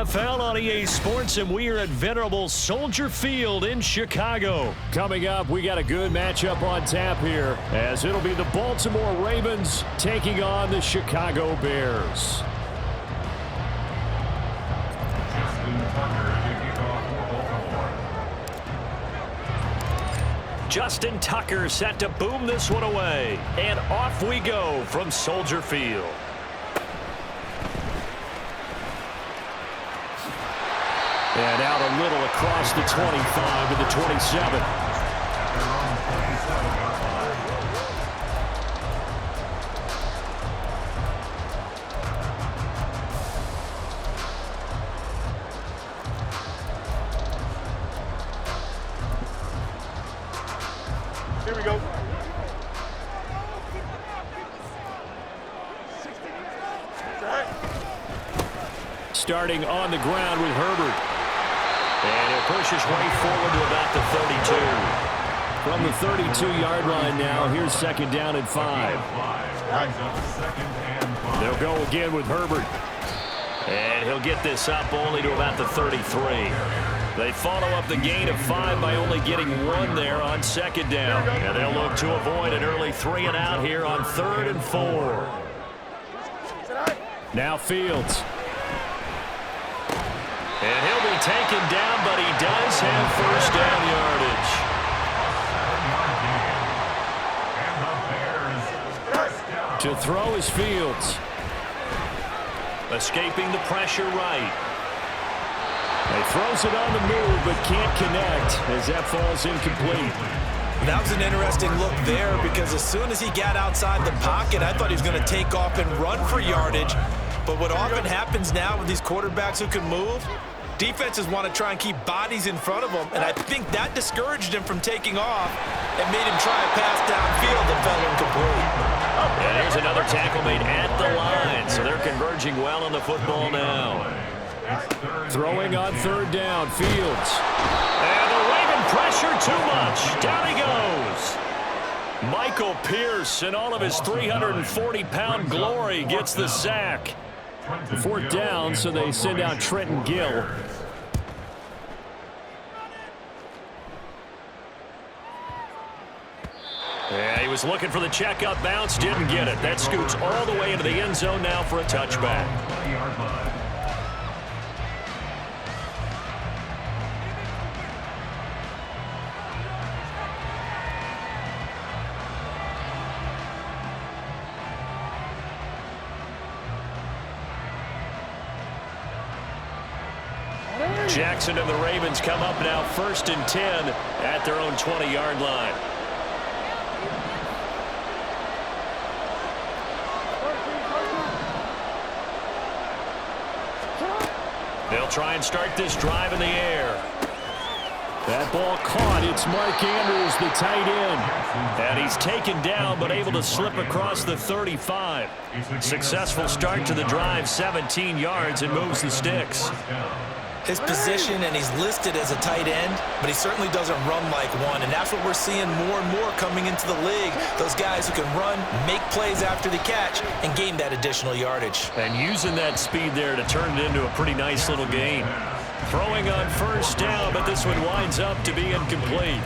NFL on EA Sports, and we are at venerable Soldier Field in Chicago. Coming up, we got a good matchup on tap here, as it'll be the Baltimore Ravens taking on the Chicago Bears. Justin Tucker set to boom this one away, and off we go from Soldier Field. And out a little across the 25 to the 27. Here we go. Starting on the ground with Herbert. And he'll push his way forward to about the 32. From the 32-yard line now, here's second down and 5. They'll go again with Herbert. And he'll get this up only to about the 33. They follow up the gain of 5 by only getting 1 there on second down. And they'll look to avoid an early 3 and out here on 3rd and 4. Now Fields. And he'll be taken down, but he does have first down yardage. To throw is Fields. Escaping the pressure right. He throws it on the move, but can't connect as that falls incomplete. That was an interesting look there, because as soon as he got outside the pocket, I thought he was going to take off and run for yardage. But what often happens now with these quarterbacks who can move, defenses want to try and keep bodies in front of them, and I think that discouraged him from taking off and made him try a pass downfield that fell incomplete. And here's another tackle made at the line, so they're converging well on the football now. Throwing on 3rd down, Fields. And the Raven pressure too much. Down he goes. Michael Pierce, in all of his 340-pound glory, gets the sack. 4th down, so they send out Trenton Gill. Yeah, he was looking for the checkup bounce, didn't get it. That scoots all the way into the end zone now for a touchback. Jackson and the Ravens come up now 1st and 10 at their own 20-yard line. They'll try and start this drive in the air. That ball caught. It's Mark Andrews, the tight end. And he's taken down, but able to slip across the 35. Successful start to the drive, 17 yards, and moves the sticks. His position, and he's listed as a tight end, but he certainly doesn't run like one, and that's what we're seeing more and more coming into the league. Those guys who can run, make plays after the catch, and gain that additional yardage. And using that speed there to turn it into a pretty nice little gain. Throwing on 1st down, but this one winds up to be incomplete.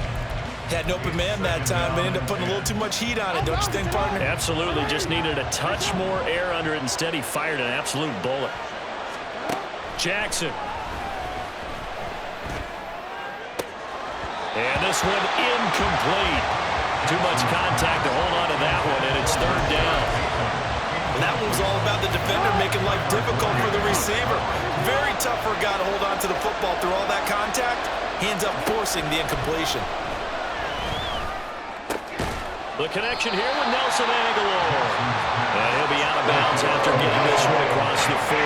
Had an open man that time, but ended up putting a little too much heat on it, don't you think, partner? Absolutely. Just needed a touch more air under it. Instead, he fired an absolute bullet. Jackson. And this one incomplete. Too much contact to hold on to that one, and it's 3rd down. And that one was all about the defender making life difficult for the receiver. Very tough for a guy to hold on to the football through all that contact. He ends up forcing the incompletion. The connection here with Nelson Aguilar. And he'll be out of bounds after getting this one across the 40.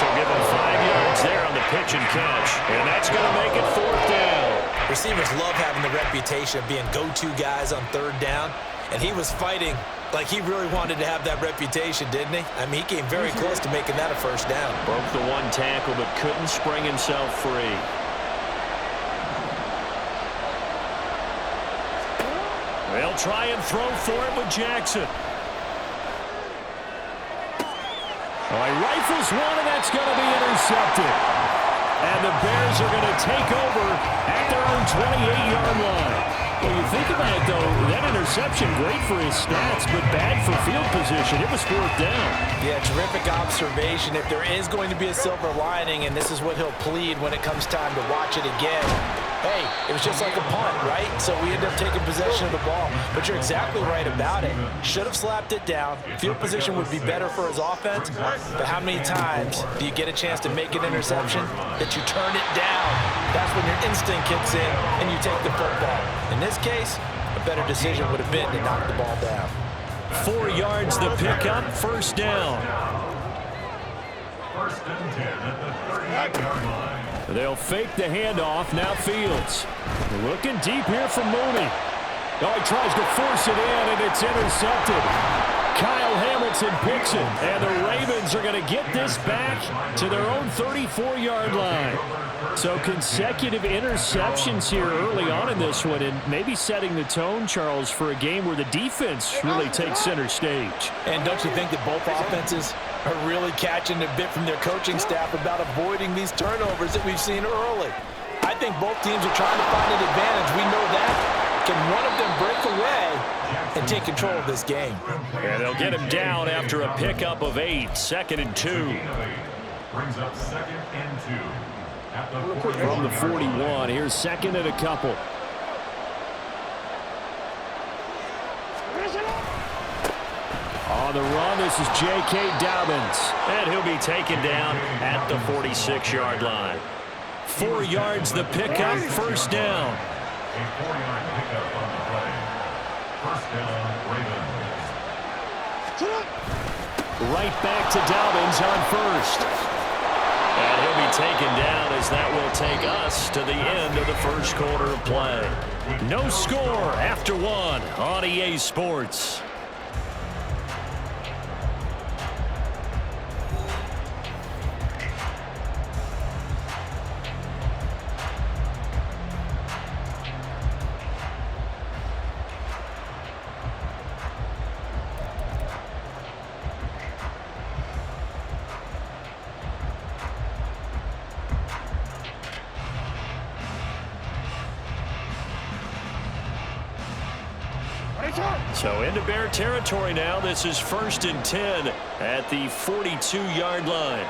So give him 5 yards there on the pitch and catch. And that's going to make it 4th down. Receivers love having the reputation of being go-to guys on 3rd down. And he was fighting like he really wanted to have that reputation, didn't he? I mean, he came very close to making that a 1st down. Broke the 1 tackle, but couldn't spring himself free. They'll try and throw for it with Jackson. He rifles one, and that's going to be intercepted. And the Bears are going to take over at their own 28-yard line. Well, you think about it, though, that interception, great for his stats, but bad for field position. It was fourth down. Yeah, terrific observation. If there is going to be a silver lining, and this is what he'll plead when it comes time to watch it again, hey, it was just like a punt, right? So we end up taking possession of the ball. But you're exactly right about it. Should have slapped it down. Field position would be better for his offense. But how many times do you get a chance to make an interception that you turn it down? That's when your instinct kicks in and you take the football. In this case, a better decision would have been to knock the ball down. 4 yards the pickup, first down. First and 10 at the 38-yard line. They'll fake the handoff. Now Fields. Looking deep here from Mooney. Oh, he tries to force it in, and it's intercepted. Kyle Hamilton picks it, and the Ravens are going to get this back to their own 34-yard line. So consecutive interceptions here early on in this one, and maybe setting the tone, Charles, for a game where the defense really takes center stage. And don't you think that both offenses are really catching a bit from their coaching staff about avoiding these turnovers that we've seen early? I think both teams are trying to find an advantage. We know that. Can one of them break away and take control of this game? And they'll get him down after a pickup of 8, 2nd and 2. Brings up 2nd and 2. From the 41, here's 2nd and a couple. On the run, this is J.K. Dobbins. And he'll be taken down at the 46-yard line. 4 yards the pickup, first down. A 4-yard pickup on the play. First down, Ravens. Right back to Dobbins on first. And he'll be taken down as that will take us to the end of the first quarter of play. No score after 1 on EA Sports. So into Bear territory now. This is 1st and 10 at the 42-yard line.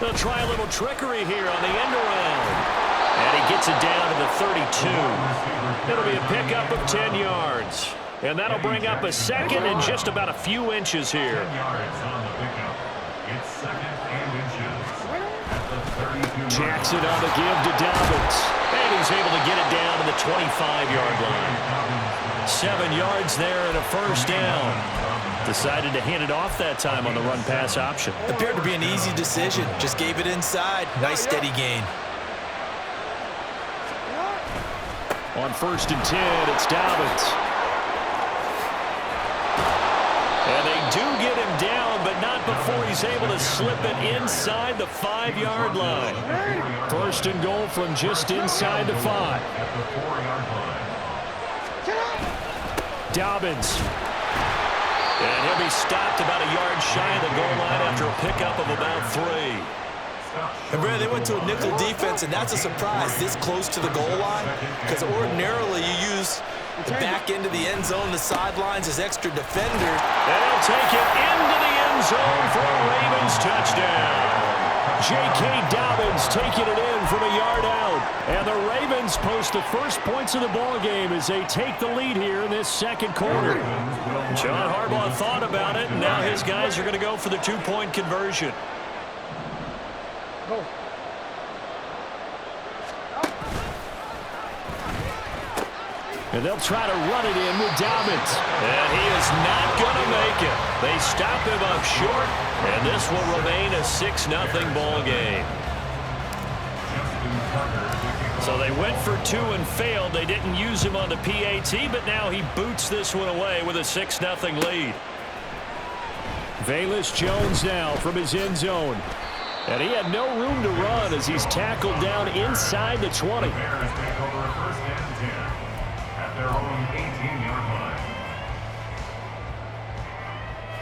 They'll try a little trickery here on the end around. And he gets it down to the 32. It'll be a pickup of 10 yards. And that'll bring up a 2nd and just about a few inches here. 10 yards on the pickup. It's 2nd and inches. At the 32. Jackson on the give to Dobbins. And he's able to get it down to the 25-yard line. 7 yards there and a first down. Decided to hand it off that time on the run-pass option. Appeared to be an easy decision. Just gave it inside. Nice steady gain. On 1st and 10, it's Dobbins. And they do get him down, but not before he's able to slip it inside the 5-yard line. 1st and goal from just inside the 5. Dobbins. And he'll be stopped about a yard shy of the goal line after a pickup of about 3. And Brad, they went to a nickel defense, and that's a surprise this close to the goal line, because ordinarily you use the back end of the end zone, the sidelines as extra defenders. And he'll take it into the end zone for a Ravens touchdown. J.K. Dobbins taking it in from a yard out. And the Ravens post the first points of the ball game as they take the lead here in this second quarter. John Harbaugh thought about it, and now his guys are going to go for the 2-point conversion. And they'll try to run it in with Dobbins. And he is not going to make it. They stop him up short, and this will remain a 6-0 ball game. So they went for 2 and failed. They didn't use him on the PAT, but now he boots this one away with a 6-0 lead. Velus Jones now from his end zone. And he had no room to run as he's tackled down inside the 20. The Bears take over first and 10 at their own 18-yard line.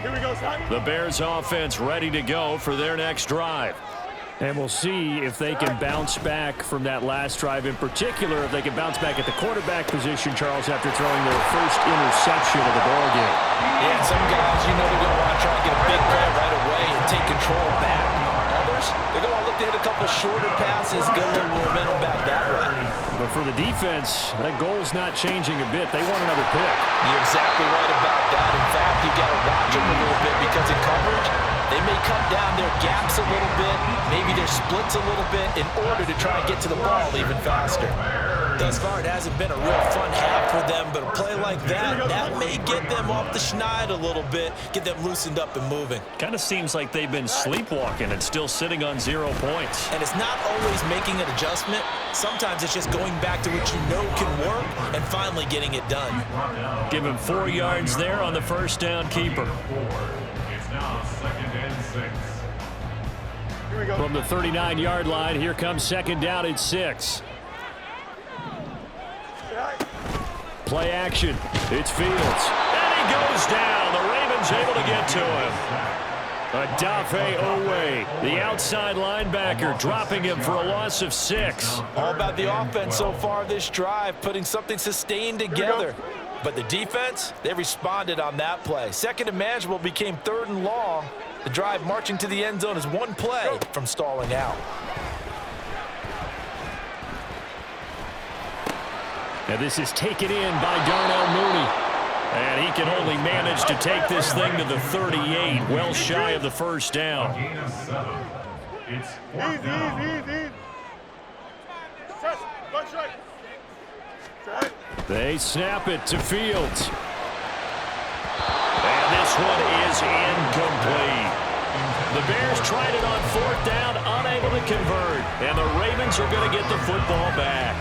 Here we go, son. The Bears offense ready to go for their next drive. And we'll see if they can bounce back from that last drive. In particular, if they can bounce back at the quarterback position, Charles, after throwing their first interception of the ballgame. Yeah, some guys, they're going to want to try and get a big play right away and take control back. Others, they're going to look to hit a couple shorter passes, get a little momentum back that way. But for the defense, that goal's not changing a bit. They want another pick. You're exactly right about that. In fact, you got to watch them a little bit because in coverage, they may cut down their gaps a little bit, maybe their splits a little bit in order to try and get to the ball even faster. Thus far, it hasn't been a real fun half for them, but a play like that may get them off the schneid a little bit, get them loosened up and moving. Kind of seems like they've been sleepwalking and still sitting on 0 points. And it's not always making an adjustment. Sometimes it's just going back to what you know can work and finally getting it done. Give him 4 yards there on the first down keeper. It's now second and 6. Here we go. From the 39-yard line, here comes second down and 6. Play action. It's Fields. And he goes down. The Ravens able to get to him. Adafe Owe, the outside linebacker, dropping him for a loss of 6. All about the offense so far this drive, putting something sustained together. But the defense, they responded on that play. Second and manageable became 3rd and long. The drive marching to the end zone is 1 play from stalling out. And this is taken in by Darnell Mooney. And he can only manage to take this thing to the 38, well shy of the first down. Gain of 7. It's 4th down. Easy. Trust. Lunch right. Try. They snap it to Fields. And this one is incomplete. The Bears tried it on 4th down, unable to convert. And the Ravens are going to get the football back.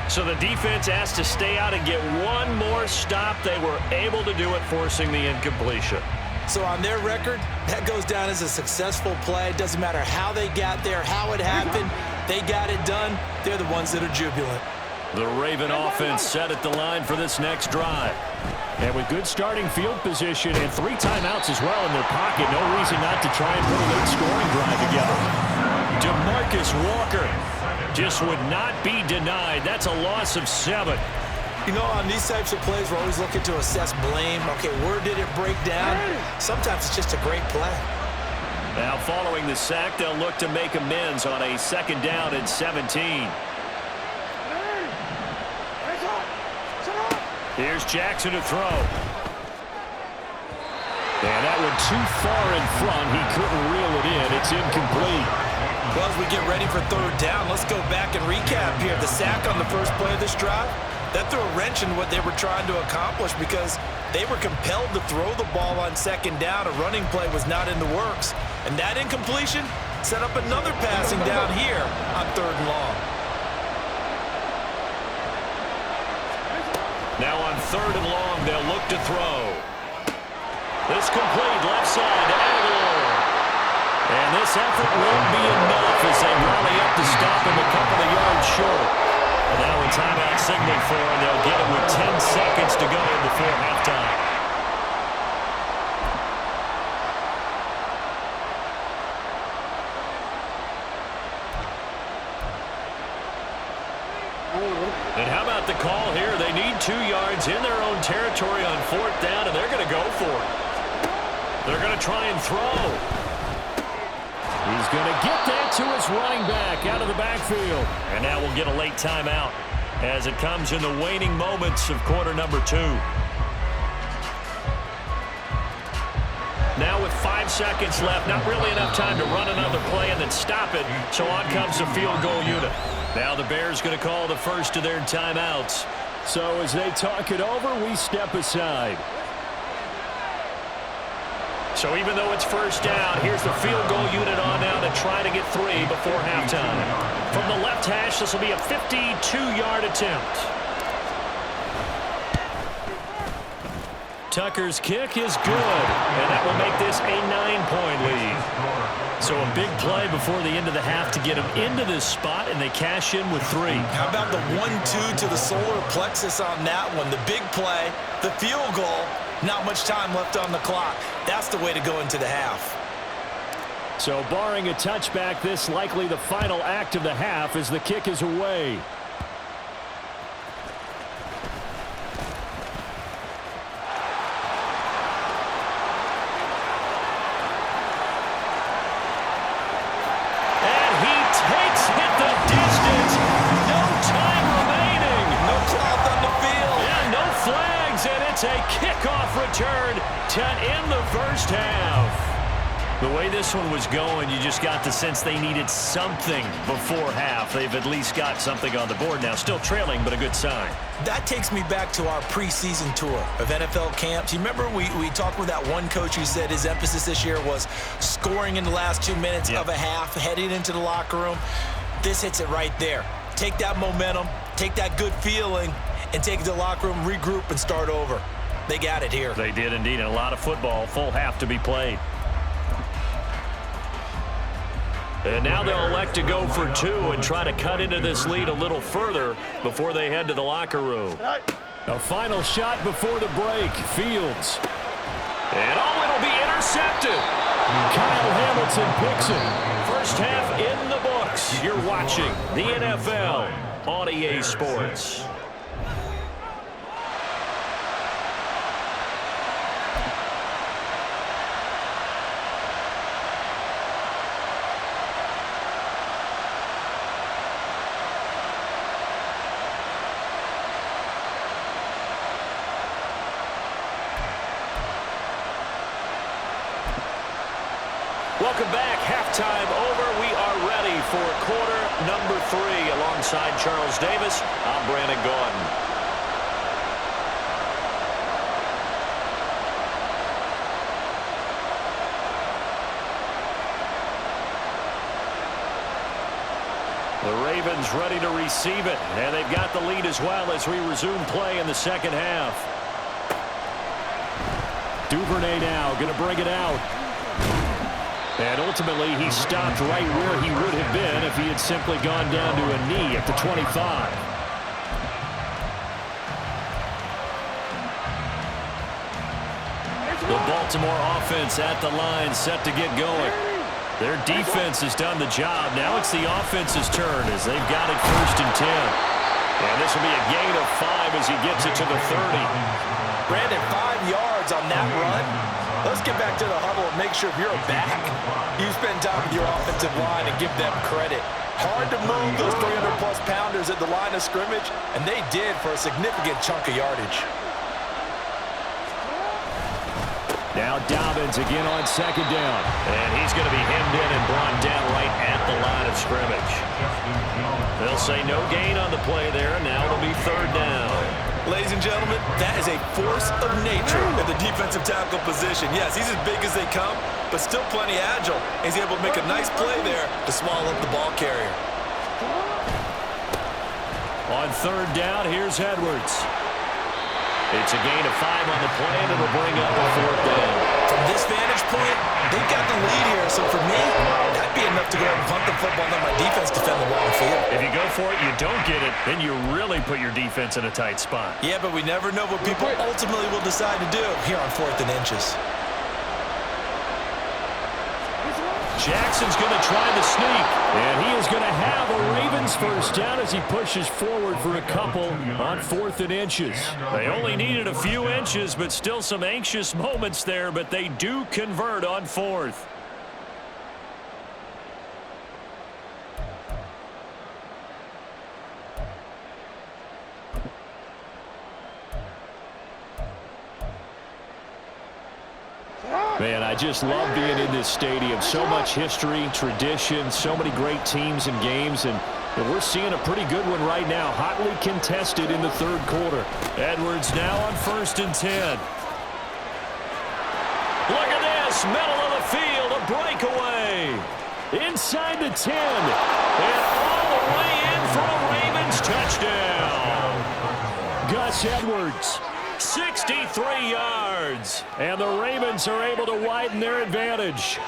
So the defense asked to stay out and get one more stop. They were able to do it, forcing the incompletion. So on their record, that goes down as a successful play. It doesn't matter how they got there, how it happened. They got it done. They're the ones that are jubilant. The Raven offense set at the line for this next drive. And with good starting field position and 3 timeouts as well in their pocket, no reason not to try and put a late scoring drive together. DeMarcus Walker just would not be denied. That's a loss of 7. You know, on these types of plays, we're always looking to assess blame. Okay, where did it break down? Sometimes it's just a great play. Now following the sack, they'll look to make amends on a 2nd down and 17. Here's Jackson to throw. And that one too far in front. He couldn't reel it in. It's incomplete. Well, as we get ready for 3rd down, let's go back and recap here. The sack on the first play of this drive, that threw a wrench in what they were trying to accomplish because they were compelled to throw the ball on 2nd down. A running play was not in the works. And that incompletion set up another passing down here on 3rd and long. Now on 3rd and long, they'll look to throw. This complete left side to Aguilar. And this effort won't be enough as they rally up to stop him a couple of yards short. And now a timeout signaled for, and they'll get him with 10 seconds to go before halftime. And how about the call here? They need 2 yards in their own territory on 4th down, and they're going to go for it. They're going to try and throw. He's going to get that to his running back out of the backfield. And now we'll get a late timeout as it comes in the waning moments of quarter number 2. Now with 5 seconds left, not really enough time to run another play and then stop it. So on comes the field goal unit. Now the Bears going to call the first of their timeouts. So as they talk it over, we step aside. So even though it's 1st down, here's the field goal unit on now to try to get 3 before halftime. From the left hash, this will be a 52-yard attempt. Tucker's kick is good, and that will make this a 9-point lead. So a big play before the end of the half to get them into this spot, and they cash in with 3. How about the 1-2 to the solar plexus on that one? The big play, the field goal, not much time left on the clock. That's the way to go into the half. So barring a touchback, this likely the final act of the half as the kick is away. And he takes it the distance. No time remaining. No cloth on the field. Yeah, no flags, and it's a kickoff return to end the first half. The way this one was going, you just got the sense they needed something before half. They've at least got something on the board now. Still trailing, but a good sign. That takes me back to our preseason tour of NFL camps. You remember we talked with that one coach who said his emphasis this year was scoring in the last 2 minutes of a half, heading into the locker room. This hits it right there. Take that momentum, take that good feeling, and take it to the locker room, regroup, and start over. They got it here. They did indeed, and a lot of football, full half to be played. And now they'll elect to go for 2 and try to cut into this lead a little further before they head to the locker room. A final shot before the break. Fields. And it'll be intercepted. Kyle Hamilton picks it. First half in the books. You're watching the NFL on EA Sports. Welcome back. Halftime over. We are ready for quarter number 3. Alongside Charles Davis, I'm Brandon Gordon. The Ravens ready to receive it, and they've got the lead as well as we resume play in the second half. Duvernay now going to bring it out. And ultimately, he stopped right where he would have been if he had simply gone down to a knee at the 25. The Baltimore offense at the line, set to get going. Their defense has done the job. Now it's the offense's turn as they've got it 1st and 10. And this will be a gain of 5 as he gets it to the 30. Brandon, 5 yards on that run. Let's get back to the huddle and make sure if you're a back, you spend time with your offensive line and give them credit. Hard to move those 300-plus pounders at the line of scrimmage, and they did for a significant chunk of yardage. Now Dobbins again on 2nd down. And he's going to be hemmed in and brought down right at the line of scrimmage. They'll say no gain on the play there. Now it'll be 3rd down. Ladies and gentlemen, that is a force of nature in the defensive tackle position. Yes, he's as big as they come, but still plenty agile. He's able to make a nice play there to swallow up the ball carrier. On 3rd down, here's Edwards. It's a gain of 5 on the play, and it'll bring up a 4th down. From this vantage point, they've got the lead here, so for me, that'd be enough to go ahead and punt the football and let my defense defend the long field. If you go for it, you don't get it, then you really put your defense in a tight spot. Yeah, but we never know what people ultimately will decide to do here on 4th and inches. Jackson's going to try the sneak, and he is going to have a Ravens 1st down as he pushes forward for a couple on 4th and inches. They only needed a few inches, but still some anxious moments there, but they do convert on 4th. Man, I just love being in this stadium. So much history, tradition, so many great teams and games, and we're seeing a pretty good one right now. Hotly contested in the 3rd quarter. Edwards now on 1st and 10. Look at this, middle of the field, a breakaway. Inside the 10, and all the way in for a Ravens touchdown. Gus Edwards. 63 yards. And the Ravens are able to widen their advantage.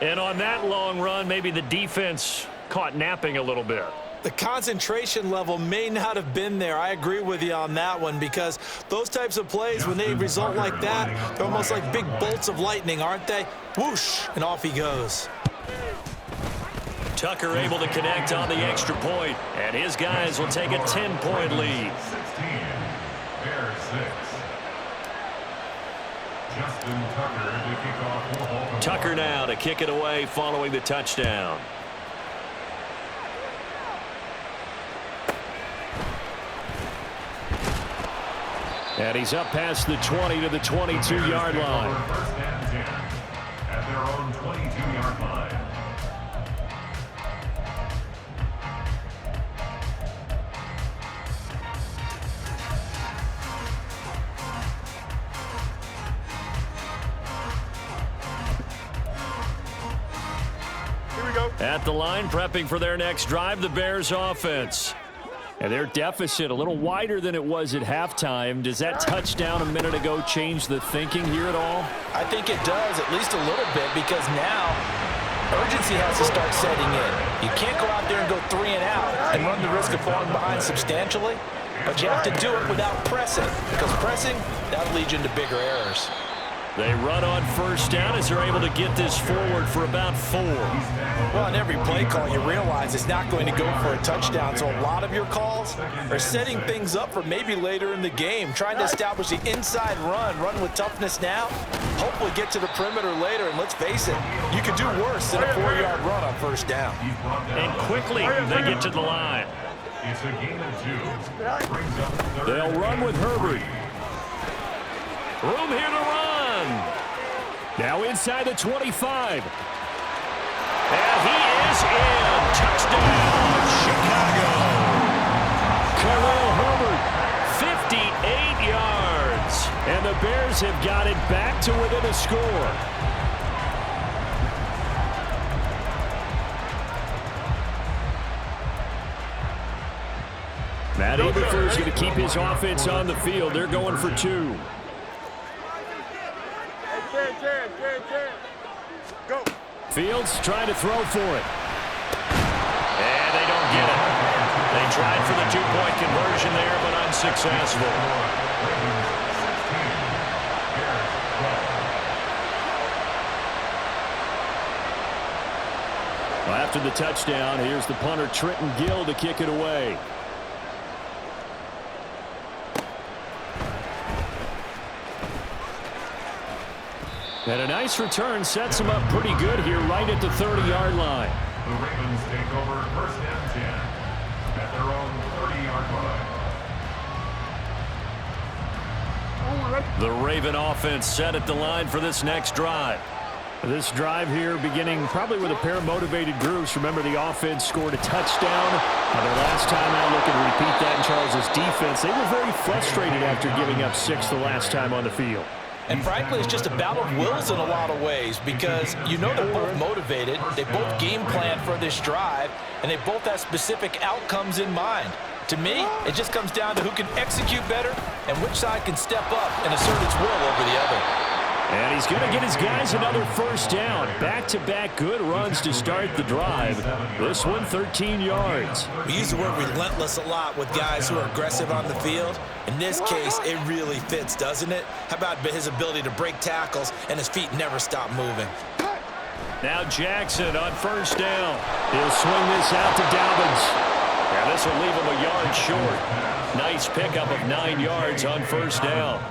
And on that long run, maybe the defense caught napping a little bit. The concentration level may not have been there. I agree with you on that one, because those types of plays, when they result like that, they're almost like big bolts of lightning, aren't they? Whoosh, and off he goes. Tucker able to connect on the extra point, and his guys will take a 10-point lead. 16, Bears 6. Justin Tucker to kick off for Baltimore. Tucker now to kick it away following the touchdown. And he's up past the 20 to the 22-yard line. First and 10 at their own 22-yard line. Here we go. At the line, prepping for their next drive, the Bears offense. And their deficit a little wider than it was at halftime. Does that touchdown a minute ago change the thinking here at all? I think it does, at least a little bit, because now urgency has to start setting in. You can't go out there and go 3 and out and run the risk of falling behind substantially, but you have to do it without pressing, because pressing, that'll lead you into bigger errors. They run on first down as they're able to get this forward for about 4. Well, on every play call, you realize it's not going to go for a touchdown, so a lot of your calls are setting things up for maybe later in the game, trying to establish the inside run with toughness now, hopefully get to the perimeter later, and let's face it, you could do worse than a 4-yard run on first down. And quickly they get to the line. It's a gain of 2. Brings up third. They'll run with Herbert. Room here to run. Now inside the 25. And he is in. Touchdown, Chicago. Khalil Herbert, 58 yards. And the Bears have got it back to within a score. Matt Eberflus is going to keep his offense on the field. They're going for 2. Go. Fields trying to throw for it. And they don't get it. They tried for the 2-point conversion there, but unsuccessful. Well, after the touchdown, here's the punter Trenton Gill to kick it away. And a nice return sets him up pretty good here right at the 30-yard line. The Ravens take over first and 10 at their own 30-yard line. The Raven offense set at the line for this next drive. This drive here beginning probably with a pair of motivated groups. Remember, the offense scored a touchdown. Their last time out, looking to repeat that in Charles' defense. They were very frustrated after giving up 6 the last time on the field. And frankly, it's just a battle of wills in a lot of ways, because you know they're both motivated, they both game plan for this drive, and they both have specific outcomes in mind. To me, it just comes down to who can execute better and which side can step up and assert its will over the other. And he's going to get his guys another first down. Back-to-back good runs to start the drive. This one, 13 yards. We use the word relentless a lot with guys who are aggressive on the field. In this case, it really fits, doesn't it? How about his ability to break tackles and his feet never stop moving? Now Jackson on first down. He'll swing this out to Dobbins. And this will leave him a yard short. Nice pickup of 9 yards on first down.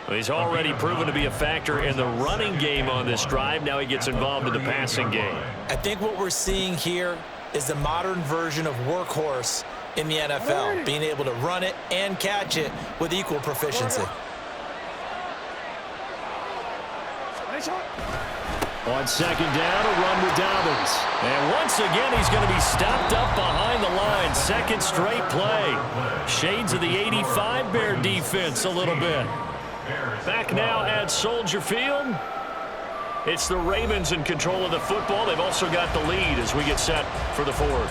He's already proven to be a factor in the running game on this drive. Now he gets involved in the passing game. I think what we're seeing here is the modern version of workhorse in the NFL, being able to run it and catch it with equal proficiency. On second down, a run with Dobbins. And once again, he's going to be stopped up behind the line. Second straight play. Shades of the 85 Bear defense a little bit. Back now at Soldier Field. It's the Ravens in control of the football. They've also got the lead as we get set for the fourth.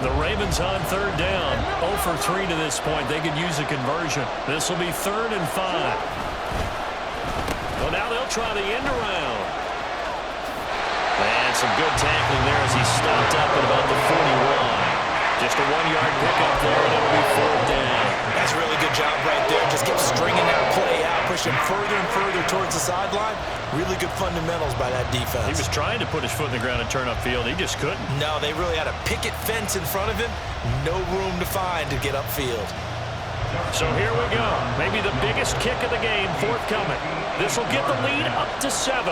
The Ravens on third down. 0 for 3 to this point. They could use a conversion. This will be 3rd and 5. Well, now they'll try the end around. And some good tackling there as he stopped up at about the 41. Just a 1-yard pickup there, and it'll be 4th down. That's a really good job right there. Just kept stringing that play out, pushing further and further towards the sideline. Really good fundamentals by that defense. He was trying to put his foot in the ground and turn upfield. He just couldn't. No, they really had a picket fence in front of him. No room to find to get upfield. So here we go. Maybe the biggest kick of the game forthcoming. This will get the lead up to 7.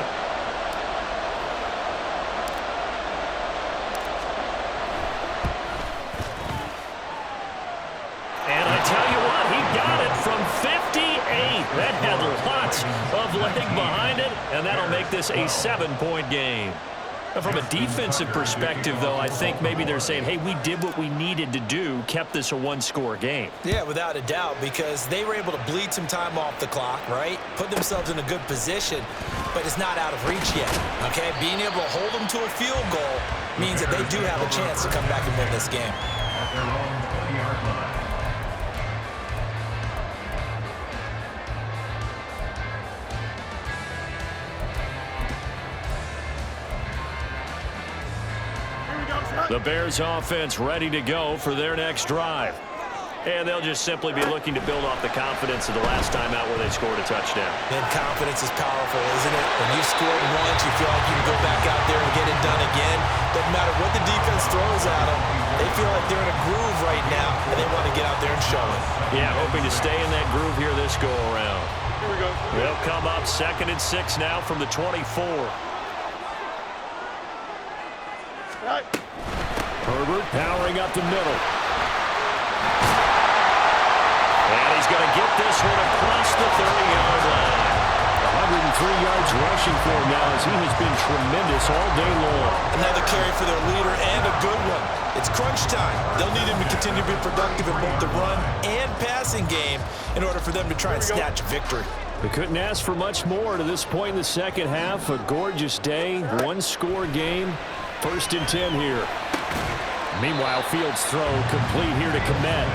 And I tell you what, he got it from 58. That had lots of leg behind it, and that'll make this a 7-point game. Now, from a defensive perspective, though, I think maybe they're saying, hey, we did what we needed to do, kept this a 1-score game. Yeah, without a doubt, because they were able to bleed some time off the clock, right? Put themselves in a good position, but it's not out of reach yet, okay? Being able to hold them to a field goal means that they do have a chance to come back and win this game. At their own 20-yard line. The Bears offense ready to go for their next drive. And they'll just simply be looking to build off the confidence of the last time out where they scored a touchdown. And confidence is powerful, isn't it? When you scored once, you feel like you can go back out there and get it done again. Doesn't matter what the defense throws at them. They feel like they're in a groove right now, and they want to get out there and show it. Yeah, hoping to stay in that groove here this go-around. Here we go. They'll come up 2nd and 6 now from the 24. Right. Herbert powering up the middle. And he's going to get this one across the 30-yard line. 103 yards rushing for him now as he has been tremendous all day long. Another carry for their leader and a good one. It's crunch time. They'll need him to continue to be productive in both the run and passing game in order for them to try and snatch a victory. They couldn't ask for much more to this point in the second half. A gorgeous day, 1-score game. 1st and 10 here. Meanwhile, Fields' throw complete here to Kmet.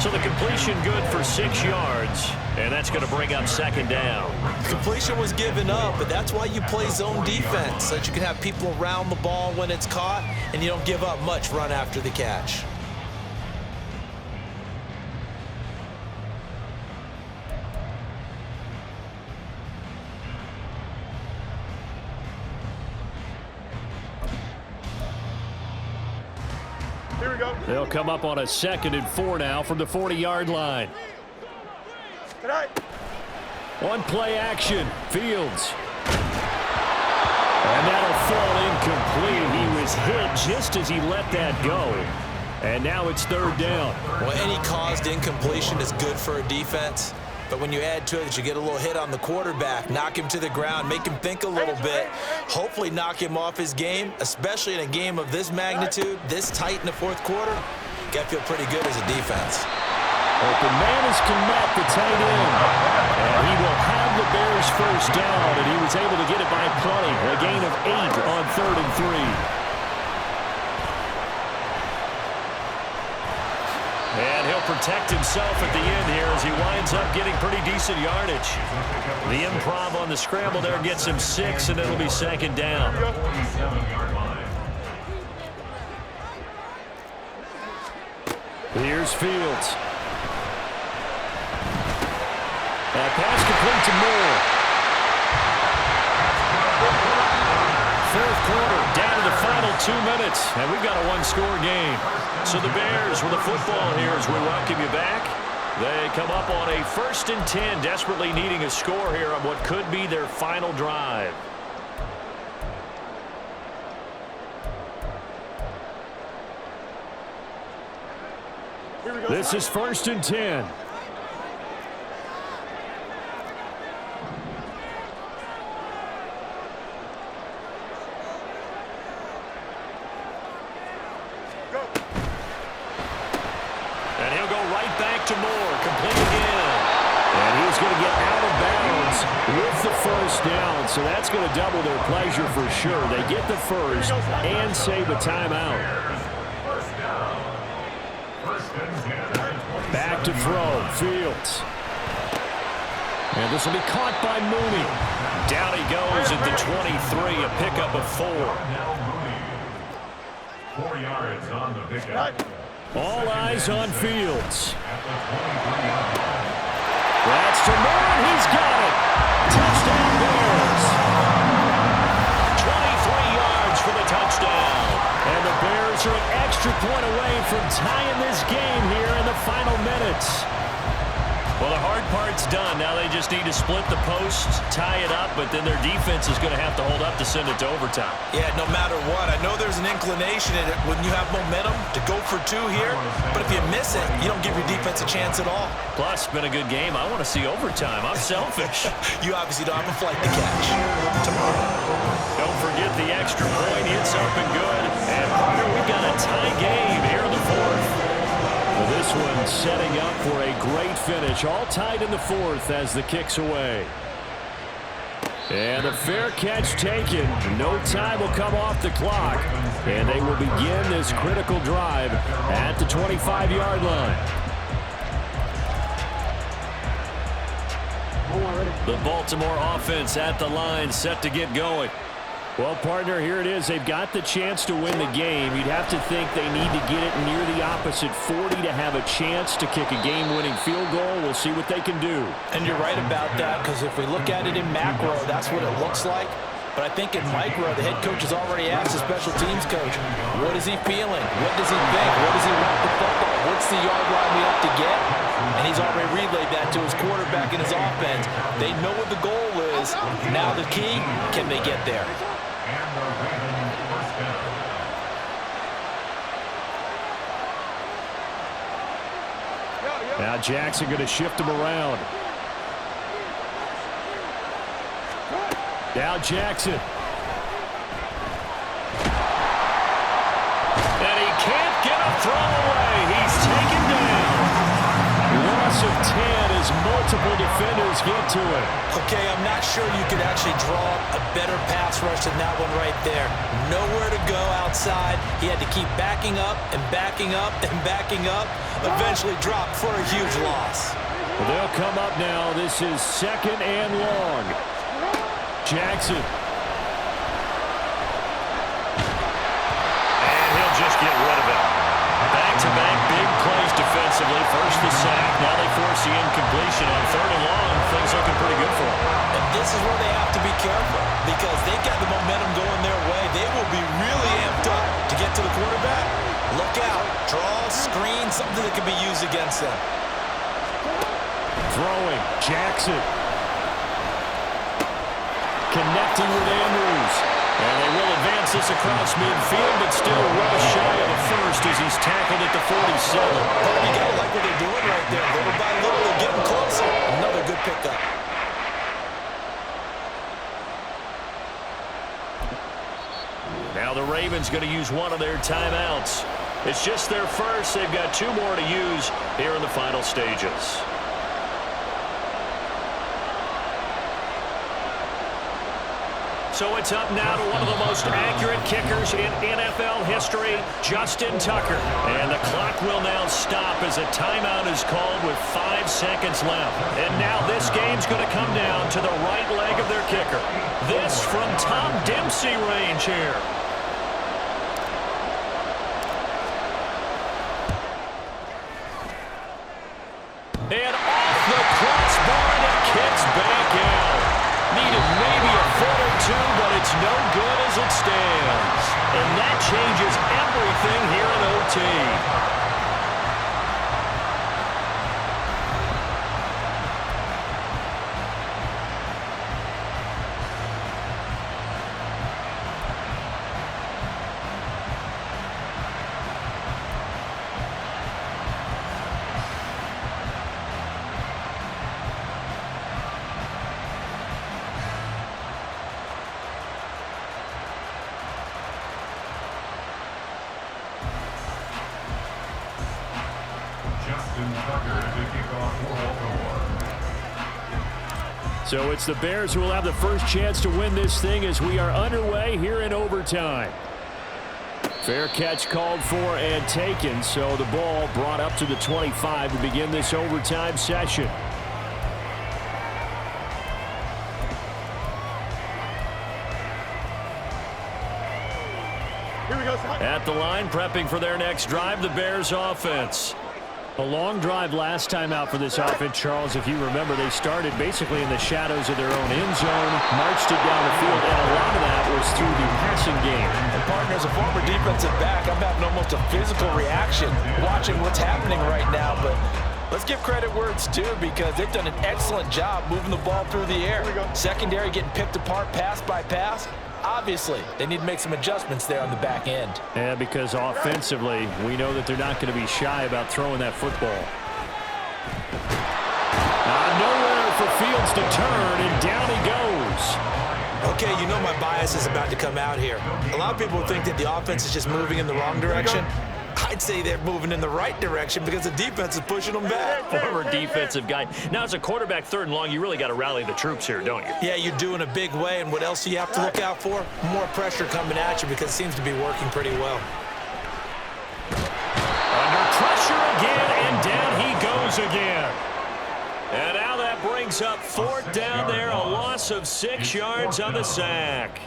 So the completion good for 6 yards, and that's going to bring up 2nd down. Completion was given up, but that's why you play zone defense, so that you can have people around the ball when it's caught, and you don't give up much run after the catch. Here we go. They'll come up on a 2nd and 4 now from the 40-yard line. Tonight. On play action, Fields. And that'll fall incomplete. He was hit just as he let that go. And now it's 3rd down. Well, any caused incompletion is good for a defense. But when you add to it that you get a little hit on the quarterback, knock him to the ground, make him think a little bit, hopefully knock him off his game, especially in a game of this magnitude, this tight in the 4th quarter, you got to feel pretty good as a defense. Open man is Kmet, the tight end. And he will have the Bears 1st down, and he was able to get it by plenty. A gain of 8 on 3rd and 3. And he'll protect himself at the end here as he winds up getting pretty decent yardage. The improv on the scramble there gets him 6, and it'll be 2nd down. 47-yard line. Here's Fields. That pass complete to Moore. 4th quarter, down to the final 2 minutes, and we've got a 1-score game. So the Bears with the football here as we welcome you back. They come up on a 1st and 10, desperately needing a score here on what could be their final drive. Here we go. This is 1st and 10. And he'll go right back to Moore, complete again. And he's going to get out of bounds with the 1st down, so that's going to double their pleasure for sure. They get the 1st and save a timeout. Back to throw. Fields. And this will be caught by Mooney. Down he goes at the 23, a pickup of 4. 4 yards on the pickup. All eyes on Fields. That's to Moore, he's got it. Touchdown Bears. 23 yards for the touchdown. And the Bears are an extra point away from tying this game here in the final minutes. Well, the hard part's done. Now they just need to split the post, tie it up, but then their defense is going to have to hold up to send it to overtime. Yeah, no matter what. I know there's an inclination in it when you have momentum to go for 2 here, but if you miss it, you don't give your defense a chance at all. Plus, it's been a good game. I want to see overtime. I'm selfish. You obviously don't have a flight to catch. Don't forget the extra point. It's up and good. And partner, we've got a tie game here in the 4th. Well, this one setting up for a great finish. All tied in the 4th as the kick's away. And a fair catch taken. No time will come off the clock. And they will begin this critical drive at the 25-yard line. The Baltimore offense at the line, set to get going. Well, partner, here it is. They've got the chance to win the game. You'd have to think they need to get it near the opposite 40 to have a chance to kick a game-winning field goal. We'll see what they can do. And you're right about that, because if we look at it in macro, that's what it looks like. But I think in micro, the head coach has already asked the special teams coach, what is he feeling? What does he think? What does he want the football? What's the yard line we have to get? And he's already relayed that to his quarterback and his offense. They know what the goal is. Now the key, can they get there? Now Jackson going to shift him around. Now Jackson. And he can't get a throw away. He's taken down. Loss of 10 as multiple defenders get to it. Okay, I'm not sure you could actually draw a better pass rush than that one right there. Nowhere to go outside. He had to keep backing up and backing up and backing up. Eventually dropped for a huge loss. Well, they'll come up now. This is 2nd and long. Jackson. And he'll just get rid of it. Back-to-back big plays defensively. First the sack. Now they force the incompletion on 3rd and long. Things looking pretty good for them. And this is where they have to be careful, because they got the momentum going their way. They will be really amped up to get to the quarterback. Look out. Draw, screen, something that can be used against them. Throwing. Jackson. Connecting with Andrews. And they will advance this across midfield, but still well shy of the first as he's tackled at the 47. You got to like what they're doing right there. Little by little, they're getting closer. Another good pickup. Now the Ravens going to use one of their timeouts. It's just their first. They've got 2 more to use here in the final stages. So it's up now to one of the most accurate kickers in NFL history, Justin Tucker. And the clock will now stop as a timeout is called with 5 seconds left. And now this game's going to come down to the right leg of their kicker. This from Tom Dempsey range here. And off the crossbar, and it kicks back out. Needed maybe a foot or 2, but it's no good as it stands. And that changes everything here in OT. So it's the Bears who will have the first chance to win this thing as we are underway here in overtime. Fair catch called for and taken, so the ball brought up to the 25 to begin this overtime session. Here we go. At the line, prepping for their next drive, the Bears offense. A long drive last time out for this offense, Charles. If you remember, they started basically in the shadows of their own end zone, marched it down the field, and a lot of that was through the passing game. And partner, as a former defensive back, I'm having almost a physical reaction watching what's happening right now. But let's give credit where it's due because they've done an excellent job moving the ball through the air. Secondary getting picked apart pass by pass. Obviously, they need to make some adjustments there on the back end. Yeah, because offensively, we know that they're not going to be shy about throwing that football. Nowhere for Fields to turn, and down he goes. Okay, you know my bias is about to come out here. A lot of people think that the offense is just moving in the wrong direction. I'd say they're moving in the right direction because the defense is pushing them back. Former defensive guy. Now, as a quarterback, 3rd and long, you really got to rally the troops here, don't you? Yeah, you do in a big way, and what else do you have to look out for? More pressure coming at you because it seems to be working pretty well. Under pressure again, and down he goes again. And now that brings up 4th down there, a loss of 6 yards on the sack.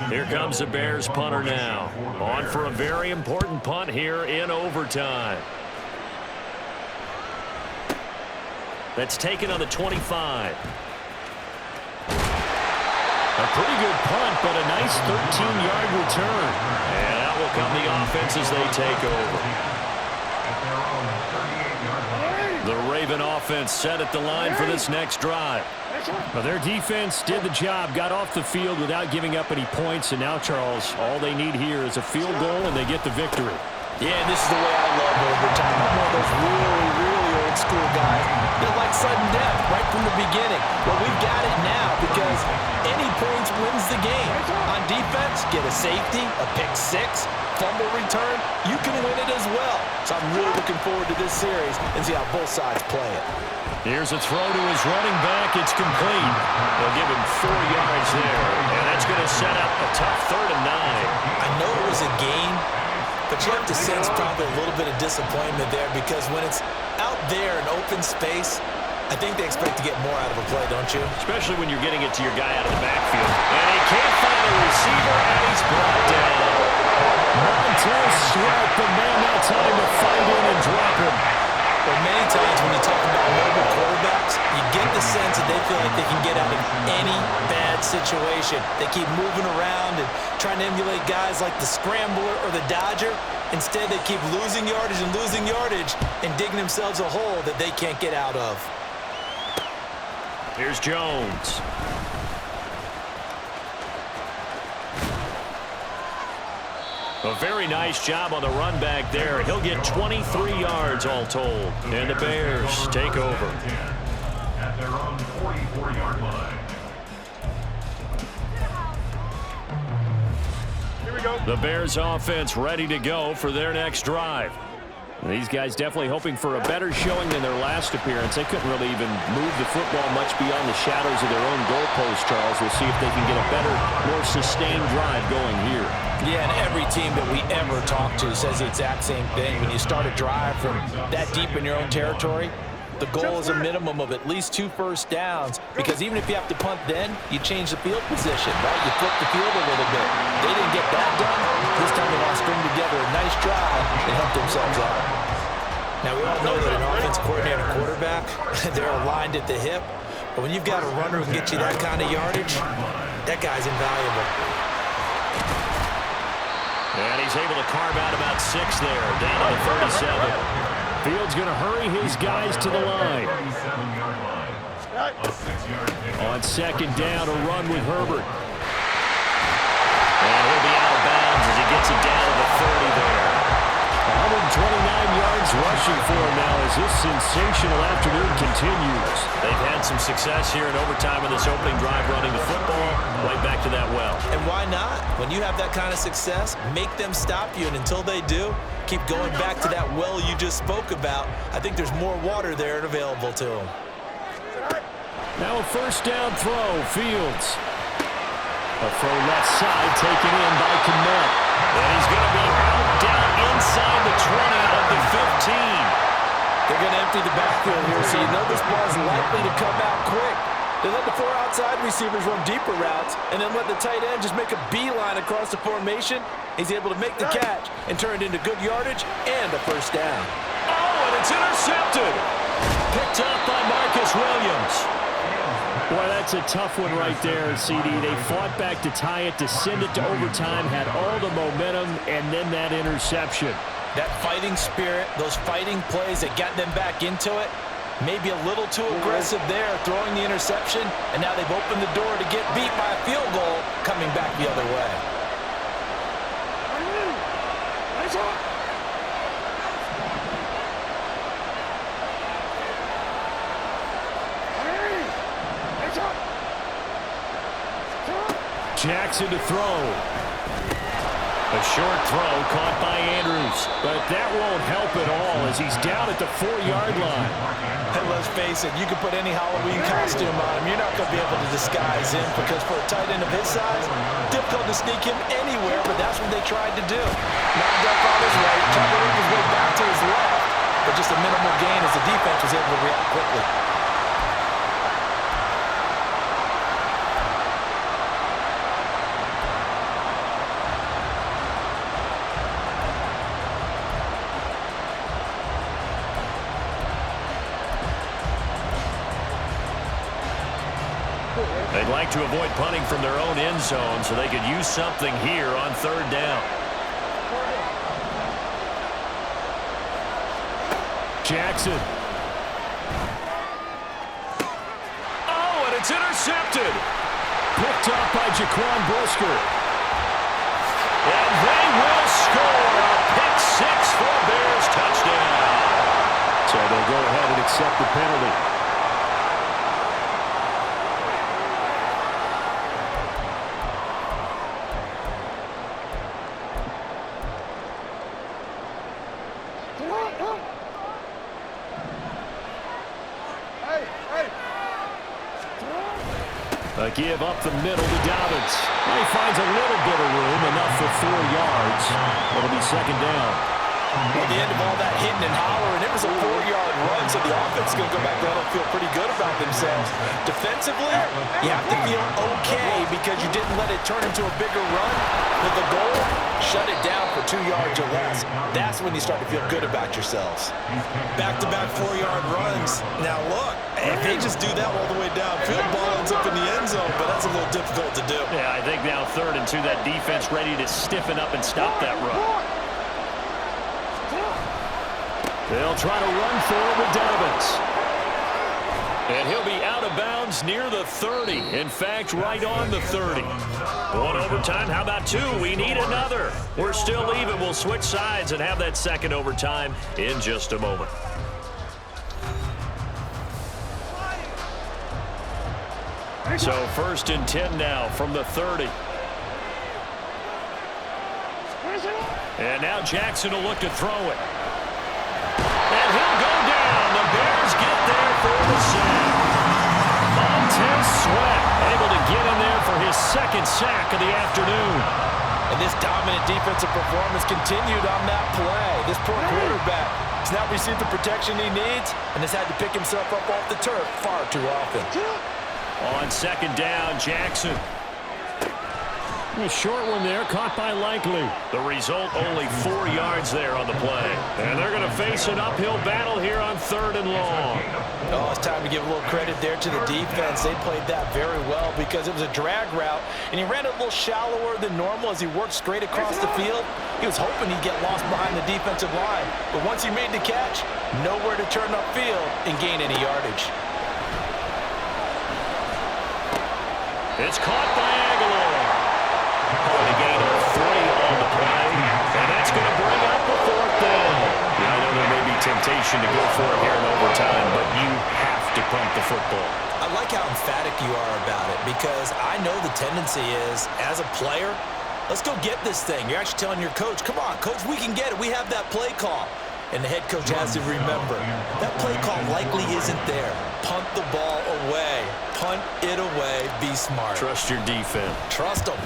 Here comes the Bears punter now. On for a very important punt here in overtime. That's taken on the 25. A pretty good punt, but a nice 13-yard return. And out will come the offense as they take over. The Raven offense set at the line for this next drive. Well, their defense did the job, got off the field without giving up any points, and now, Charles, all they need here is a field goal, and they get the victory. Yeah, and this is the way I love overtime. I'm one of those really, really old school guys that like sudden death right from the beginning. Well, we've got it now because any points wins the game. On defense, get a safety, a pick 6, fumble return, you can win it as well. So I'm really looking forward to this series and see how both sides play it. Here's a throw to his running back. It's complete. They'll give him 4 yards there, and that's going to set up a tough 3rd and 9. I know it was a gain, but you have to sense probably a little bit of disappointment there because when it's out there in open space, I think they expect to get more out of a play, don't you? Especially when you're getting it to your guy out of the backfield. And he can't find a receiver, and he's brought down. Montez Sweat, the man that time to find in and drop him. Well, many times when you talk about mobile quarterbacks, you get the sense that they feel like they can get out of any bad situation. They keep moving around and trying to emulate guys like the Scrambler or the Dodger. Instead, they keep losing yardage and digging themselves a hole that they can't get out of. Here's Jones. A very nice job on the run back there. He'll get 23 yards all told. And the Bears take over. At their own 44-yard line. Here we go. The Bears offense ready to go for their next drive. These guys definitely hoping for a better showing than their last appearance. They couldn't really even move the football much beyond the shadows of their own goalpost, Charles. We'll see if they can get a better, more sustained drive going here. Yeah, and every team that we ever talk to says the exact same thing. When you start a drive from that deep in your own territory, the goal is a minimum of at least 2 first downs because even if you have to punt then, you change the field position, right? You flip the field a little bit. They didn't get that done. This time they want to string together a nice drive and help themselves out. Now, we all know that an offensive coordinator and quarterback, they're aligned at the hip. But when you've got a runner who can get you that kind of yardage, that guy's invaluable. And he's able to carve out about 6 there, down to the 37. Fields going to hurry his guys to the line. On 2nd down, a run with Herbert. And he'll be out of bounds as he gets it down to the 30 there. 129 yards rushing for him now as this sensational afternoon continues. They've had some success here in overtime in this opening drive running the football. Right back to that well. And why not? When you have that kind of success, make them stop you. And until they do, keep going back to that well you just spoke about. I think there's more water there and available to them. Now a 1st down throw, Fields. throw left side taken in by Kmet. And he's going to be out down inside the 20 of the 15. They're going to empty the backfield here, so you know this ball is likely to come out quick. They let the 4 outside receivers run deeper routes and then let the tight end just make a beeline across the formation. He's able to make the catch and turn it into good yardage and a first down. Oh, and it's intercepted. Picked up by Marcus Williams. Boy, that's a tough one right there, CD. They fought back to tie it, to send it to overtime, had all the momentum, and then that interception. That fighting spirit, those fighting plays that got them back into it, maybe a little too aggressive there, throwing the interception, and now they've opened the door to get beat by a field goal coming back the other way. Jackson to throw. A short throw caught by Andrews, but that won't help at all as he's down at the 4-yard line. And let's face it, you can put any Halloween costume on him. You're not going to be able to disguise him because for a tight end of his size, difficult to sneak him anywhere, but that's what they tried to do. Knocked up on his right, tried to work his way back to his left, but just a minimal gain as the defense was able to react quickly. They'd like to avoid punting from their own end zone so they could use something here on 3rd down. Jackson. Oh, and it's intercepted. Picked up by Jaquan Brisker. And they will score a pick 6 for a Bears touchdown. So they'll go ahead and accept the penalty. A give up the middle to Dobbins. He finds a little bit of room, enough for 4 yards. It'll be 2nd down. At the end of all that hitting and hollering, it was a 4-yard run, so the offense is going to go back there and feel pretty good about themselves. Defensively, you have to feel okay because you didn't let it turn into a bigger run. With the goal, shut it down for 2 yards or less. That's when you start to feel good about yourselves. Back-to-back 4-yard runs. Now look, if they just do that all the way downfield, ball ends up in the end zone, but that's a little difficult to do. Yeah, I think now 3rd and 2, that defense ready to stiffen up and stop that run. They'll try to run for it with Dobbins. And he'll be out of bounds near the 30. In fact, right on the 30. 1 overtime. How about 2? We need another. We're still even. We'll switch sides and have that 2nd overtime in just a moment. So 1st and 10 now from the 30. And now Jackson will look to throw it. And he'll go down. The Bears get there for the sack. Montez Sweat able to get in there for his 2nd sack of the afternoon. And this dominant defensive performance continued on that play. This poor quarterback has not received the protection he needs and has had to pick himself up off the turf far too often. On 2nd down, Jackson. A short one there, caught by Likely. The result, only 4 yards there on the play. And they're going to face an uphill battle here on 3rd and long. Oh, it's time to give a little credit there to the defense. They played that very well because it was a drag route, and he ran it a little shallower than normal as he worked straight across the field. He was hoping he'd get lost behind the defensive line, but once he made the catch, nowhere to turn upfield and gain any yardage. It's caught by Aguilar. Calling a gain of 3 on the play, and that's going to bring up the 4th down. Yeah, I know there may be temptation to go for it here in overtime, but you have to punt the football. I like how emphatic you are about it because I know the tendency is, as a player, let's go get this thing. You're actually telling your coach, come on, coach, we can get it. We have that play call. And the head coach has to remember, that play call likely isn't there. Punt the ball away. Punt it away. Be smart. Trust your defense. Trust them.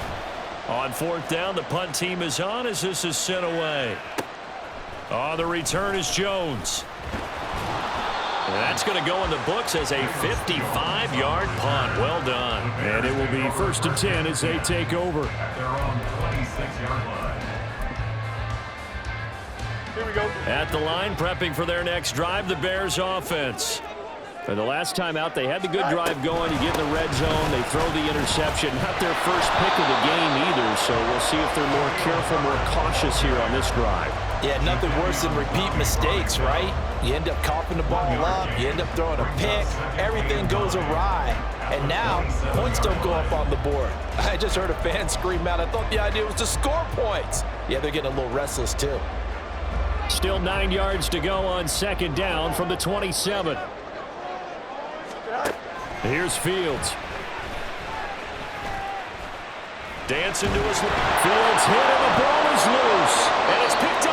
On fourth down, the punt team is on as this is sent away. On the return is Jones. And that's going to go in the books as a 55-yard punt. Well done. And it will be 1st and 10 as they take over. At their own 26-yard line. Here we go. At the line, prepping for their next drive, the Bears offense. For the last time out, they had the good drive going. You get in the red zone, they throw the interception. Not their first pick of the game either, so we'll see if they're more careful, more cautious here on this drive. Yeah, nothing worse than repeat mistakes, right? You end up coughing the ball up, you end up throwing a pick, everything goes awry. And now, points don't go up on the board. I just heard a fan scream out, I thought the idea was to score points. Yeah, they're getting a little restless too. Still 9 yards to go on 2nd down from the 27. Here's Fields. Dancing to his left. Fields hit and the ball is loose. And it's picked up